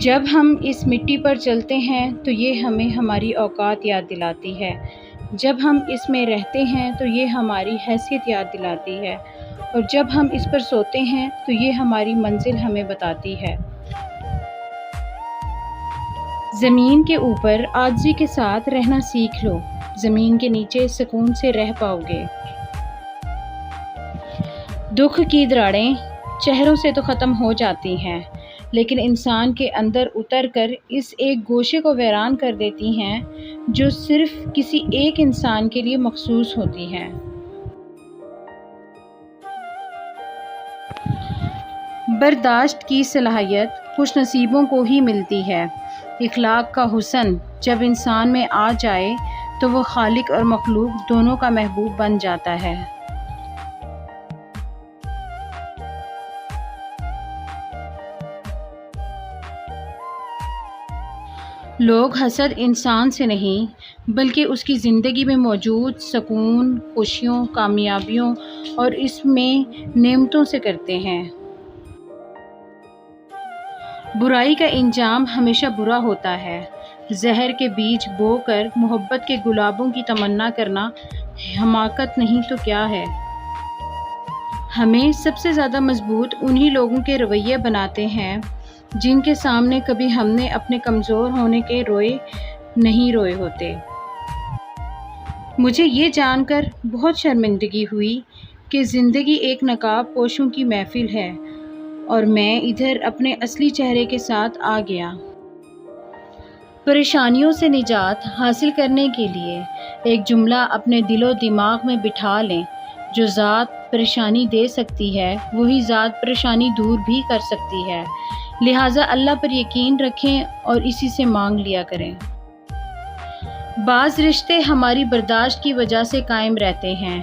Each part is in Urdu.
جب ہم اس مٹی پر چلتے ہیں تو یہ ہمیں ہماری اوقات یاد دلاتی ہے، جب ہم اس میں رہتے ہیں تو یہ ہماری حیثیت یاد دلاتی ہے، اور جب ہم اس پر سوتے ہیں تو یہ ہماری منزل ہمیں بتاتی ہے۔ زمین کے اوپر عاجزی کے ساتھ رہنا سیکھ لو، زمین کے نیچے سکون سے رہ پاؤ گے۔ دکھ کی دراڑیں چہروں سے تو ختم ہو جاتی ہیں، لیکن انسان کے اندر اتر کر اس ایک گوشے کو ویران کر دیتی ہیں جو صرف کسی ایک انسان کے لیے مخصوص ہوتی ہے۔ برداشت کی صلاحیت خوش نصیبوں کو ہی ملتی ہے۔ اخلاق کا حسن جب انسان میں آ جائے تو وہ خالق اور مخلوق دونوں کا محبوب بن جاتا ہے۔ لوگ حسد انسان سے نہیں بلکہ اس کی زندگی میں موجود سکون، خوشیوں، کامیابیوں اور اس میں نعمتوں سے کرتے ہیں۔ برائی کا انجام ہمیشہ برا ہوتا ہے۔ زہر کے بیج بو کر محبت کے گلابوں کی تمنا کرنا حماقت نہیں تو کیا ہے؟ ہمیں سب سے زیادہ مضبوط انہی لوگوں کے رویے بناتے ہیں جن کے سامنے کبھی ہم نے اپنے کمزور ہونے کے نہیں روئے ہوتے۔ مجھے یہ جان کر بہت شرمندگی ہوئی کہ زندگی ایک نقاب پوشوں کی محفل ہے اور میں ادھر اپنے اصلی چہرے کے ساتھ آ گیا۔ پریشانیوں سے نجات حاصل کرنے کے لیے ایک جملہ اپنے دل و دماغ میں بٹھا لیں، جو ذات پریشانی دے سکتی ہے وہی ذات پریشانی دور بھی کر سکتی ہے، لہٰذا اللہ پر یقین رکھیں اور اسی سے مانگ لیا کریں۔ بعض رشتے ہماری برداشت کی وجہ سے قائم رہتے ہیں۔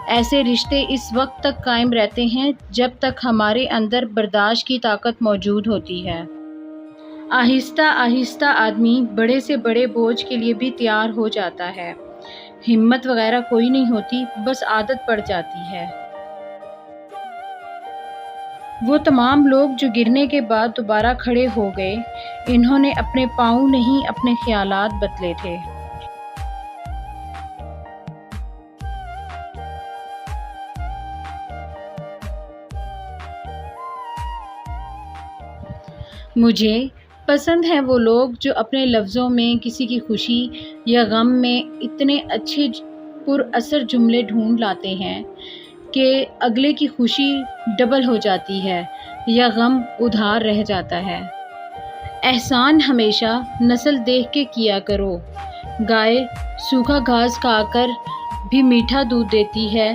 ایسے رشتے اس وقت تک قائم رہتے ہیں جب تک ہمارے اندر برداشت کی طاقت موجود ہوتی ہے۔ آہستہ آہستہ آدمی بڑے سے بڑے بوجھ کے لیے بھی تیار ہو جاتا ہے۔ ہمت وغیرہ کوئی نہیں ہوتی، بس عادت پڑ جاتی ہے۔ وہ تمام لوگ جو گرنے کے بعد دوبارہ کھڑے ہو گئے، انہوں نے اپنے پاؤں نہیں اپنے خیالات بدلے تھے۔ مجھے پسند ہیں وہ لوگ جو اپنے لفظوں میں کسی کی خوشی یا غم میں اتنے اچھے پر اثر جملے ڈھونڈ لاتے ہیں کہ اگلے کی خوشی ڈبل ہو جاتی ہے یا غم ادھار رہ جاتا ہے۔ احسان ہمیشہ نسل دیکھ کے کیا کرو۔ گائے سوکھا گھاس کھا کر بھی میٹھا دودھ دیتی ہے،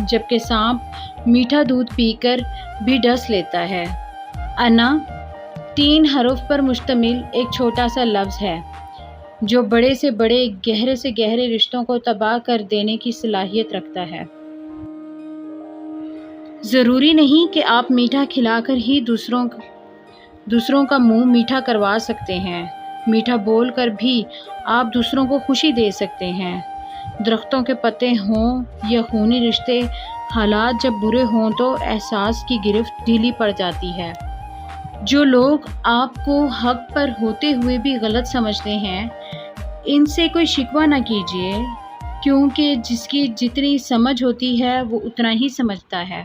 جبکہ سانپ میٹھا دودھ پی کر بھی ڈس لیتا ہے۔ انا 3 حروف پر مشتمل ایک چھوٹا سا لفظ ہے جو بڑے سے بڑے گہرے سے گہرے رشتوں کو تباہ کر دینے کی صلاحیت رکھتا ہے۔ ضروری نہیں کہ آپ میٹھا کھلا کر ہی دوسروں کا منہ میٹھا کروا سکتے ہیں، میٹھا بول کر بھی آپ دوسروں کو خوشی دے سکتے ہیں۔ درختوں کے پتے ہوں یا خونی رشتے، حالات جب برے ہوں تو احساس کی گرفت ڈھیلی پڑ جاتی ہے۔ جو لوگ آپ کو حق پر ہوتے ہوئے بھی غلط سمجھتے ہیں، ان سے کوئی شکوہ نہ کیجیے، کیونکہ جس کی جتنی سمجھ ہوتی ہے وہ اتنا ہی سمجھتا ہے۔